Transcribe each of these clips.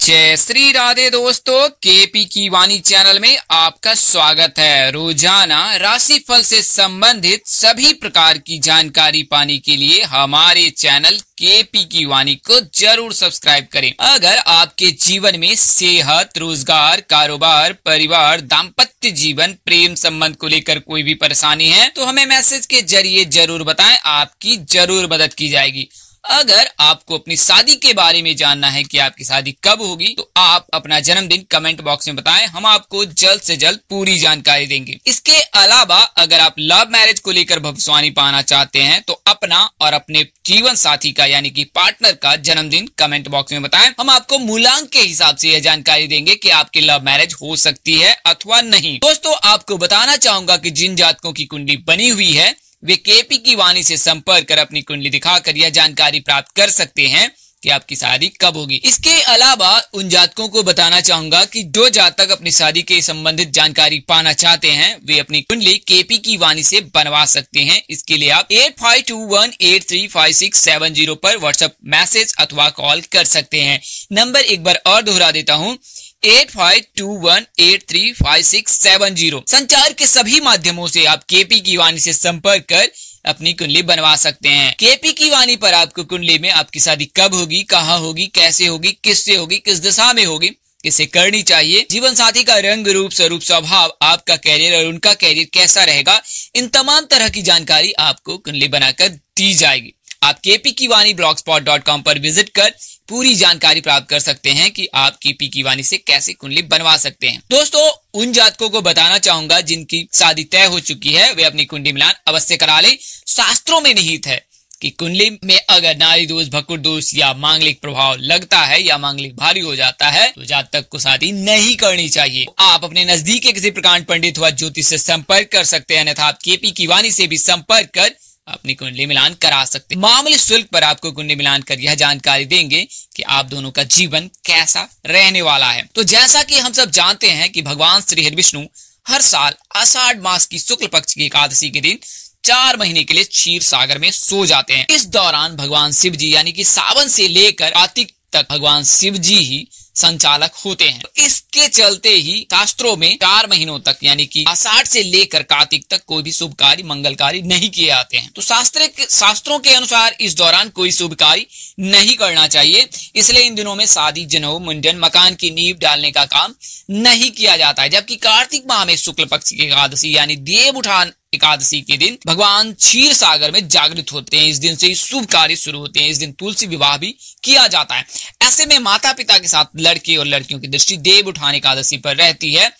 जय श्री राधे दोस्तों, केपी की वाणी चैनल में आपका स्वागत है। रोजाना राशिफल से संबंधित सभी प्रकार की जानकारी पाने के लिए हमारे चैनल केपी की वाणी को जरूर सब्सक्राइब करें। अगर आपके जीवन में सेहत, रोजगार, कारोबार, परिवार, दाम्पत्य जीवन, प्रेम संबंध को लेकर कोई भी परेशानी है तो हमें मैसेज के जरिए जरूर बताएं, आपकी जरूर मदद की जाएगी। अगर आपको अपनी शादी के बारे में जानना है कि आपकी शादी कब होगी तो आप अपना जन्मदिन कमेंट बॉक्स में बताएं, हम आपको जल्द से जल्द पूरी जानकारी देंगे। इसके अलावा अगर आप लव मैरिज को लेकर भविष्यवाणी पाना चाहते हैं तो अपना और अपने जीवन साथी का यानी कि पार्टनर का जन्मदिन कमेंट बॉक्स में बताएं, हम आपको मूलांक के हिसाब से यह जानकारी देंगे कि आपकी लव मैरिज हो सकती है अथवा नहीं। दोस्तों, आपको बताना चाहूंगा कि जिन जातकों की कुंडली बनी हुई है वे केपी की वाणी से संपर्क कर अपनी कुंडली दिखाकर यह जानकारी प्राप्त कर सकते हैं कि आपकी शादी कब होगी। इसके अलावा उन जातकों को बताना चाहूंगा कि जो जातक अपनी शादी के संबंधित जानकारी पाना चाहते हैं वे अपनी कुंडली केपी की वाणी से बनवा सकते हैं। इसके लिए आप 8521835670 पर व्हाट्सएप मैसेज अथवा कॉल कर सकते हैं। नंबर एक बार और दोहरा देता हूँ, 8521835670। संचार के सभी माध्यमों से आप केपी की वाणी से संपर्क कर अपनी कुंडली बनवा सकते हैं। केपी की वाणी पर आपको कुंडली में आपकी शादी कब होगी, कहाँ होगी, कैसे होगी, किससे होगी, किस दिशा में होगी, किसे करनी चाहिए, जीवन साथी का रंग, रूप, स्वरूप, स्वभाव, आपका कैरियर और उनका कैरियर कैसा रहेगा, इन तमाम तरह की जानकारी आपको कुंडली बनाकर दी जाएगी। आप केपी की वाणी blogspot.com पर विजिट कर पूरी जानकारी प्राप्त कर सकते हैं कि आप केपी की वाणी से कैसे कुंडली बनवा सकते हैं। दोस्तों, उन जातकों को बताना चाहूंगा जिनकी शादी तय हो चुकी है वे अपनी कुंडली मिलान अवश्य करा लें। शास्त्रों में निहित है कि कुंडली में अगर नारी दोष, भकुर दोष या मांगलिक प्रभाव लगता है या मांगलिक भारी हो जाता है तो जातक को शादी नहीं करनी चाहिए। आप अपने नजदीक के किसी प्रकांड पंडित व ज्योतिष से संपर्क कर सकते हैं, अन्यथा आप केपी की वाणी से भी संपर्क कर अपनी कुंडली मिलान करा सकते हैं। मामूली शुल्क पर आपको कुंडली मिलान कर यह जानकारी देंगे कि आप दोनों का जीवन कैसा रहने वाला है। तो जैसा कि हम सब जानते हैं कि भगवान श्री हरि विष्णु हर साल आषाढ़ मास की शुक्ल पक्ष की एकादशी के दिन 4 महीने के लिए क्षीर सागर में सो जाते हैं। इस दौरान भगवान शिव जी यानी कि सावन से लेकर कार्तिक तक भगवान शिव जी ही संचालक होते हैं। तो इसके चलते ही शास्त्रों में 4 महीनों तक यानी कि आषाढ़ से लेकर कार्तिक तक कोई भी शुभ कार्य, मंगल कार्य नहीं किए जाते हैं। तो शास्त्रों के अनुसार इस दौरान कोई शुभ कार्य नहीं करना चाहिए। इसलिए इन दिनों में शादी, जनेऊ, मुंडन, मकान की नींव डालने का काम नहीं किया जाता है। जबकि कार्तिक माह में शुक्ल पक्ष की एकादशी यानी देव उठान एकादशी के दिन भगवान क्षीर सागर में जागृत होते हैं। इस दिन से शुभ कार्य शुरू होते हैं। इस दिन तुलसी विवाह भी किया जाता है। ऐसे में माता पिता के साथ लड़के और लड़कियों की दृष्टि देव उठान एकादशी पर रहती है।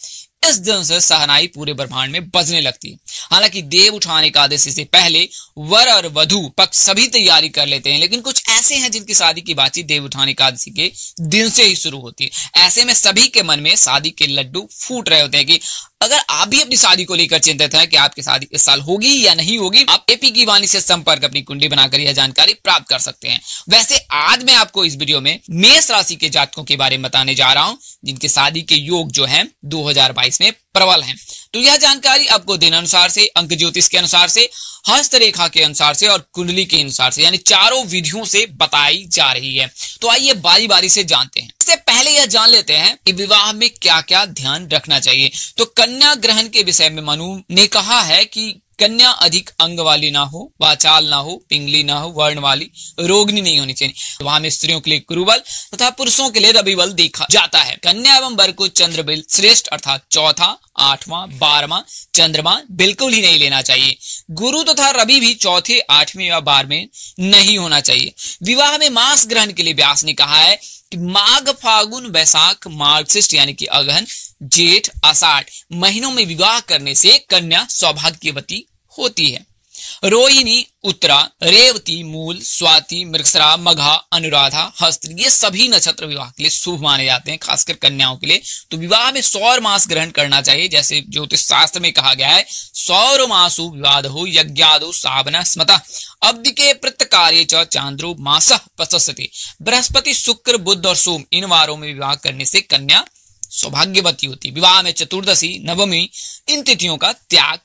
इस दिन से सहनाई पूरे ब्रह्मांड में बजने लगती है। हालांकि देव उठान एकादशी से पहले वर और वधु पक्ष सभी तैयारी कर लेते हैं, लेकिन कुछ ऐसे हैं जिनकी शादी की बातचीत देव उठान एकादशी के दिन से ही शुरू होती है। ऐसे में सभी के मन में शादी के लड्डू फूट रहे होते हैं कि अगर आप भी अपनी शादी को लेकर चिंतित हैं कि आपकी शादी इस साल होगी या नहीं होगी, आप केपी की वाणी से संपर्क अपनी कुंडली बनाकर यह जानकारी प्राप्त कर सकते हैं। वैसे आज मैं आपको इस वीडियो में मेष राशि के जातकों के बारे में बताने जा रहा हूं जिनके शादी के योग जो हैं 2022 में प्रबल हैं। तो यह जानकारी आपको दिन अनुसार से, अंक ज्योतिष के अनुसार से, हस्तरेखा के अनुसार से और कुंडली के अनुसार से यानी चारों विधियों से बताई जा रही है। तो आइए बारी बारी से जानते हैं। इससे पहले यह जान लेते हैं कि विवाह में क्या क्या ध्यान रखना चाहिए। तो कन्या ग्रहण के विषय में मनु ने कहा है कि कन्या अधिक अंग वाली ना हो, वाचाल ना हो, पिंगली ना हो, वर्ण वाली, रोगनी नहीं होनी चाहिए। विवाह में स्त्रियों के लिए गुरुबल तथा पुरुषों के लिए रविबल देखा जाता है। कन्या एवं वर को चंद्रबल श्रेष्ठ अर्थात चौथा, 8वां, 12वां चंद्रमा बिल्कुल ही नहीं लेना चाहिए। गुरु तथा रवि भी चौथे, 8वें या 12वें नहीं होना चाहिए। विवाह में मास ग्रहण के लिए व्यास ने कहा है कि माघ, फागुन, वैशाख, मार्गशीर्ष यानी कि अगहन, जेठ, आषाढ़ महीनों में विवाह करने से कन्या सौभाग्यवती होती है। रोहिणी, उत्तरा, रेवती, मूल, स्वाति, मृगशिरा, मघा, अनुराधा, हस्त ये सभी नक्षत्र विवाह के लिए शुभ माने जाते हैं, खासकर कन्याओं के लिए। तो विवाह में सौर मास ग्रहण करना चाहिए। जैसे ज्योतिष शास्त्र में कहा गया है, सौर मासु विवादो यज्ञादो सावना स्मता अब्दिके प्रत्यकार्ये च चांद्रो मासः प्रशस्यते। बृहस्पति, शुक्र, बुध और सोम इन वारों में विवाह करने से कन्या सौभाग्यवती होती। विवाह में चतुर्दशी, नवमी इन तिथियों का त्याग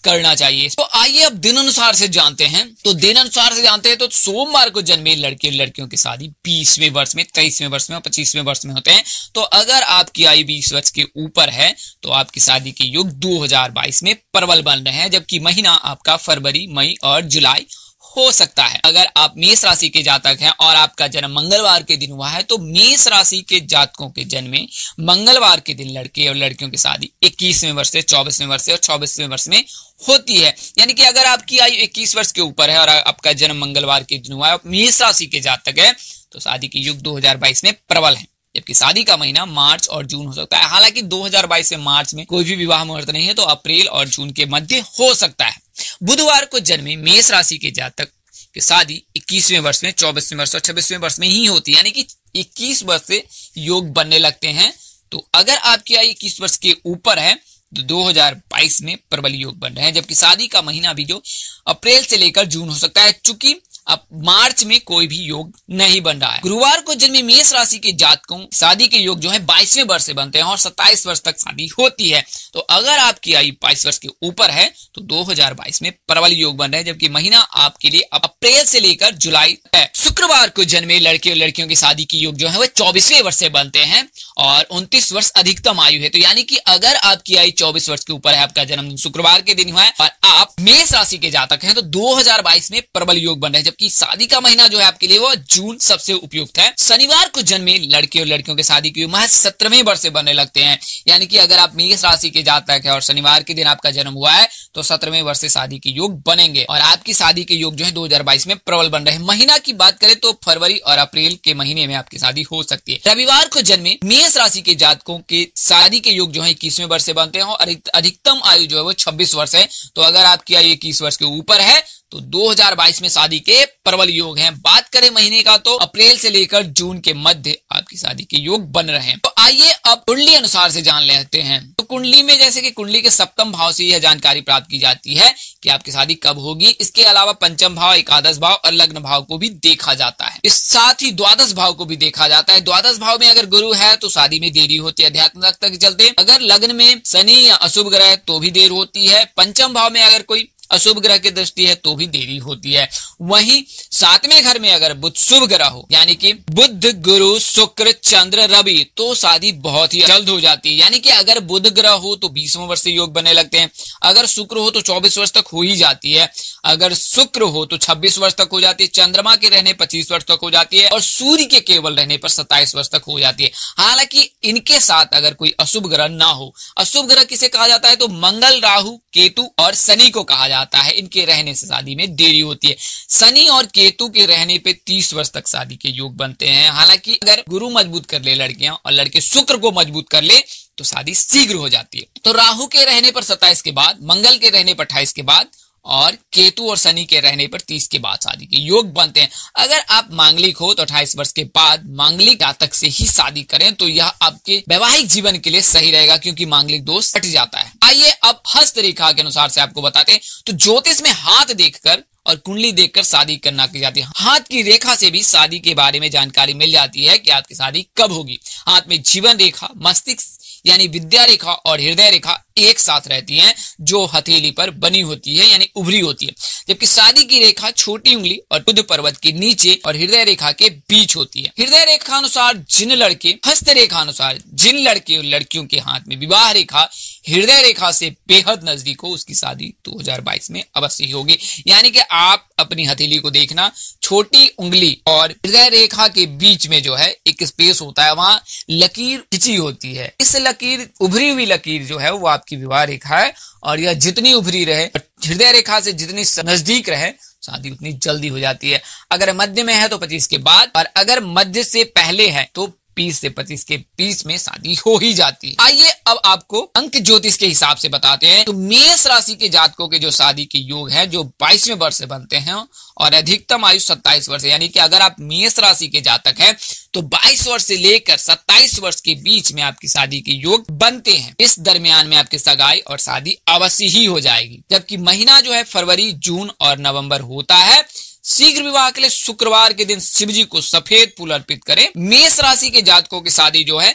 करना चाहिए। तो आइए अब दिन अनुसार से जानते हैं। तो दिन अनुसार से जानते हैं तो सोमवार को जन्मे लड़के और लड़कियों की शादी 20वें वर्ष में, 23वें वर्ष में और 25वें वर्ष में होते हैं। तो अगर आपकी आयु 20 वर्ष के ऊपर है तो आपकी शादी के योग 2022 में प्रबल बन रहे हैं, जबकि महीना आपका फरवरी, मई और जुलाई हो सकता है। अगर आप मेष राशि के जातक हैं और आपका जन्म मंगलवार के दिन हुआ है तो मेष राशि के जातकों के जन्म में मंगलवार के दिन लड़के और लड़कियों की शादी 21वें वर्ष से, 24वें वर्ष से और 26वें वर्ष में होती है। यानी कि अगर आपकी आयु 21 वर्ष के ऊपर है और आपका जन्म मंगलवार के दिन हुआ है, मेष राशि के जातक है, तो शादी के युग 2022 में प्रबल है, जबकि शादी का महीना मार्च और जून हो सकता है। हालांकि 2022 में मार्च में कोई भी विवाह मुहूर्त नहीं है, तो अप्रैल और जून के मध्य हो सकता है। बुधवार को जन्मे मेष राशि के जातक की शादी 21वें वर्ष में, 24वें वर्ष और 26वें वर्ष में ही होती है। यानी कि 21 वर्ष से योग बनने लगते हैं। तो अगर आपकी आयु 21 वर्ष के ऊपर है तो 2022 में प्रबल योग बन रहे हैं, जबकि शादी का महीना भी जो अप्रैल से लेकर जून हो सकता है, चूंकि अब मार्च में कोई भी योग नहीं बन रहा है। गुरुवार को जन्मे मेष राशि के जातकों शादी के योग जो है 22वें वर्ष से बनते हैं और 27 वर्ष तक शादी होती है। तो अगर आपकी आयु 22 वर्ष के ऊपर है तो 2022 में प्रबल योग बन रहे हैं, जबकि महीना आपके लिए अप्रैल से लेकर जुलाई है। शुक्रवार को जन्मे लड़के और लड़कियों की शादी के योग जो है वह 24वें वर्ष से बनते हैं और 29 वर्ष अधिकतम आयु है। तो यानी कि अगर आपकी आयु 24 वर्ष के ऊपर है, आपका जन्म शुक्रवार के दिन हुआ है और आप मेष राशि के जातक हैं, तो 2022 में प्रबल योग बन रहे हैं, जबकि शादी का महीना जो है आपके लिए वो जून सबसे उपयुक्त है। शनिवार को जन्मे लड़के और लड़कियों के शादी के योग महज 17वें वर्ष से बनने लगते हैं। यानी कि अगर आप मेष राशि के जातक है और शनिवार के दिन आपका जन्म हुआ है तो 17वें वर्ष से शादी के योग बनेंगे और आपकी शादी के योग जो है 2022 में प्रबल बन रहे हैं। महीना की बात करें तो फरवरी और अप्रैल के महीने में आपकी शादी हो सकती है। रविवार को जन्मे मेष राशि के जातकों के शादी के योग जो है 21वें वर्ष से बनते हैं और अधिकतम आयु जो है वो 26 वर्ष है। तो अगर आपकी आयु 21 वर्ष के ऊपर है तो 2022 में शादी के प्रबल योग हैं। बात करें महीने का तो अप्रैल से लेकर जून के मध्य आपकी शादी के योग बन रहे हैं। तो आइए अब कुंडली अनुसार से जान लेते हैं। तो कुंडली में जैसे कि कुंडली के सप्तम भाव से यह जानकारी प्राप्त की जाती है कि आपकी शादी कब होगी। इसके अलावा पंचम भाव, एकादश भाव और लग्न भाव को भी देखा जाता है। इस साथ ही द्वादश भाव को भी देखा जाता है। द्वादश भाव में अगर गुरु है तो शादी में देरी होती है अध्यात्मकता के चलते। अगर लग्न में शनि या अशुभ ग्रह है तो भी देर होती है। पंचम भाव में अगर कोई अशुभ ग्रह की दृष्टि है तो भी देरी होती है। वहीं 7वें घर में अगर बुध शुभ ग्रह हो, यानी कि बुध, गुरु, शुक्र, चंद्र, रवि, तो शादी बहुत ही जल्द हो जाती है। यानी कि अगर बुध ग्रह हो तो 20वें वर्ष से योग बनने लगते हैं। अगर शुक्र हो तो 24 वर्ष तक हो ही जाती है। अगर शुक्र हो तो 26 वर्ष तक हो जाती है। चंद्रमा के रहने 25 वर्ष तक हो जाती है और सूर्य के केवल रहने पर 27 वर्ष तक हो जाती है। हालांकि इनके साथ अगर कोई अशुभ ग्रह ना हो, अशुभ ग्रह किसे कहा जाता है तो मंगल, राहु, केतु और शनि को कहा जाता है। इनके रहने से शादी में देरी होती है। शनि और केतु के रहने पे 30 वर्ष तक शादी के योग बनते हैं। हालांकि अगर गुरु मजबूत कर ले लड़कियां और लड़के शुक्र को मजबूत कर ले तो शादी शीघ्र हो जाती है। तो राहु के रहने पर 27 के बाद, मंगल के रहने पर 28 के बाद और केतु और शनि के रहने पर 30 के बाद शादी के योग बनते हैं। अगर आप मांगलिक हो तो 28 वर्ष के बाद मांगलिक जातक से ही शादी करें तो यह आपके वैवाहिक जीवन के लिए सही रहेगा, क्योंकि मांगलिक दोष हट जाता है। आइए अब हस्त रेखा के अनुसार से आपको बताते हैं। तो ज्योतिष में हाथ देखकर और कुंडली देखकर शादी करना की जाती है। हाथ की रेखा से भी शादी के बारे में जानकारी मिल जाती है कि आपकी शादी कब होगी। हाथ में जीवन रेखा, मस्तिष्क यानी विद्या रेखा और हृदय रेखा एक साथ रहती हैं, जो हथेली पर बनी होती है यानी उभरी होती है, जबकि शादी की रेखा छोटी उंगली और बुध पर्वत के नीचे और हृदय रेखा के बीच होती है। हृदय रेखा अनुसार जिन लड़के, हस्त रेखा अनुसार जिन लड़के और लड़कियों के हाथ में विवाह रेखा हृदय रेखा से बेहद नजदीक हो, उसकी शादी 2022 में अवश्य होगी। यानी कि आप अपनी हथेली को देखना, छोटी उंगली और हृदय रेखा के बीच में जो है एक स्पेस होता है, वहां लकीर खिंची होती है। इस लकीर, उभरी हुई लकीर जो है वो आपकी विवाह रेखा है और यह जितनी उभरी रहे, हृदय रेखा से जितनी नजदीक रहे, शादी उतनी जल्दी हो जाती है। अगर मध्य में है तो 25 के बाद और अगर मध्य से पहले है तो 20 से 25 के बीच में शादी हो ही जाती है। आइए अब आपको अंक ज्योतिष के हिसाब से बताते हैं। तो मेष राशि के जातकों के जो शादी के योग है जो 22वें वर्ष से बनते हैं और अधिकतम आयु 27 वर्ष है। यानी कि अगर आप मेष राशि के जातक हैं तो 22 वर्ष से लेकर 27 वर्ष के बीच में आपकी शादी के योग बनते हैं। इस दरमियान में आपकी सगाई और शादी अवश्य ही हो जाएगी। जबकि महीना जो है फरवरी, जून और नवंबर होता है। शीघ्र विवाह के लिए शुक्रवार के दिन शिव जी को सफेद फूल अर्पित करें। मेष राशि के जातकों की शादी जो है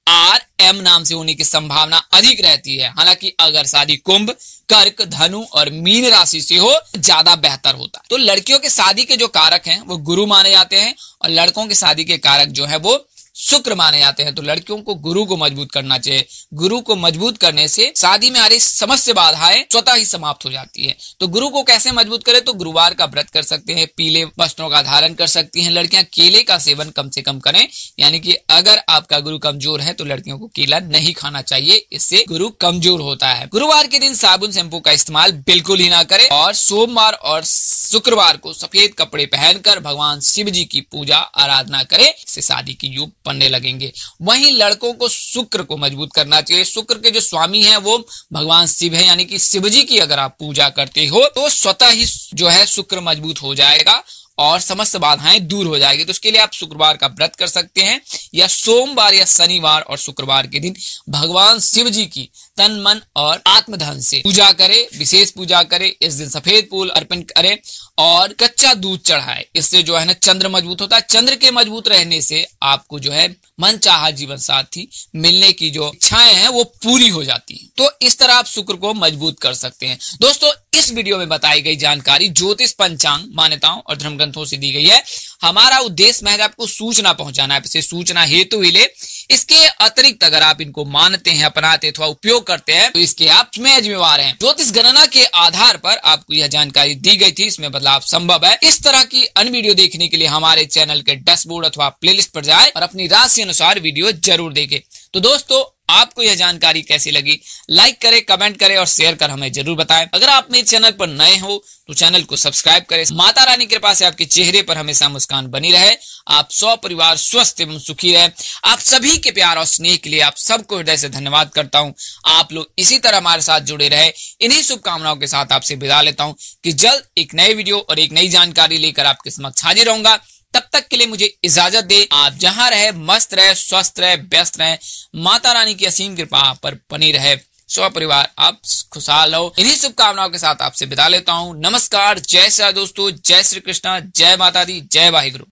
RM नाम से होने की संभावना अधिक रहती है। हालांकि अगर शादी कुंभ, कर्क, धनु और मीन राशि से हो ज्यादा बेहतर होता है। तो लड़कियों के शादी के जो कारक हैं वो गुरु माने जाते हैं और लड़कों के शादी के कारक जो है वो शुक्र माने जाते हैं। तो लड़कियों को गुरु को मजबूत करना चाहिए। गुरु को मजबूत करने से शादी में आ रही समस्त बाधाएं स्वतः ही समाप्त हो जाती है। तो गुरु को कैसे मजबूत करें? तो गुरुवार का व्रत कर सकते हैं, पीले वस्त्रों का धारण कर सकती हैं लड़कियां, केले का सेवन कम से कम करें। यानी कि अगर आपका गुरु कमजोर है तो लड़कियों को केला नहीं खाना चाहिए, इससे गुरु कमजोर होता है। गुरुवार के दिन साबुन शैम्पू का इस्तेमाल बिल्कुल ही ना करें और सोमवार और शुक्रवार को सफेद कपड़े पहनकर भगवान शिव जी की पूजा आराधना करें, इससे शादी की योग बनने लगेंगे। वहीं लड़कों को शुक्र को मजबूत करना चाहिए। शुक्र के जो स्वामी हैं वो भगवान शिव है, यानी कि शिव जी की अगर आप पूजा करते हो तो स्वतः ही जो है शुक्र मजबूत हो जाएगा और समस्त बाधाएं दूर हो जाएगी। तो उसके लिए आप शुक्रवार का व्रत कर सकते हैं या सोमवार या शनिवार और शुक्रवार के दिन भगवान शिव जी की तन मन और आत्मधन से पूजा करें, विशेष पूजा करें। इस दिन सफेद फूल अर्पण करें और कच्चा दूध चढ़ाए। इससे जो है ना चंद्र मजबूत होता है। चंद्र के मजबूत रहने से आपको जो है मनचाहा जीवन साथी मिलने की जो इच्छाएं हैं वो पूरी हो जाती है। तो इस तरह आप शुक्र को मजबूत कर सकते हैं। दोस्तों, इस वीडियो में बताई गई जानकारी ज्योतिष, पंचांग, मान्यताओं और धर्म ग्रंथों से दी गई है। हमारा उद्देश्य महज आपको सूचना पहुंचाना है, इसे सूचना हेतु ही ले। इसके अतिरिक्त अगर आप इनको मानते हैं, अपनाते अथवा उपयोग करते हैं तो इसके आप जिम्मेवार हैं। ज्योतिष गणना के आधार पर आपको यह जानकारी दी गई थी, इसमें बदलाव संभव है। इस तरह की अन्य वीडियो देखने के लिए हमारे चैनल के डैशबोर्ड अथवा प्लेलिस्ट पर जाए और अपनी राशि अनुसार वीडियो जरूर देखें। तो दोस्तों, आपको यह जानकारी कैसी लगी? लाइक करें, कमेंट करें और शेयर कर हमें जरूर बताएं। अगर आप मेरे चैनल पर नए हो तो चैनल को सब्सक्राइब करें। माता रानी की कृपा से आपके चेहरे पर हमेशा मुस्कान बनी रहे, आप सपरिवार स्वस्थ एवं सुखी रहे। आप सभी के प्यार और स्नेह के लिए आप सबको हृदय से धन्यवाद करता हूं। आप लोग इसी तरह हमारे साथ जुड़े रहे, इन्हीं शुभकामनाओं के साथ आपसे विदा लेता हूं कि जल्द एक नए वीडियो और एक नई जानकारी लेकर आपके समक्ष हाजिर रहूंगा। तब तक के लिए मुझे इजाजत दे। आप जहां रहे मस्त रहे, स्वस्थ रहे, व्यस्त रहे। माता रानी की असीम कृपा आप पर बनी रहे। स्वपरिवार आप खुशहाल हो। इन्हीं शुभकामनाओं के साथ आपसे विदा लेता हूं। नमस्कार, जय श्री दोस्तों, जय श्री कृष्णा, जय माता दी, जय वाहिगुरु।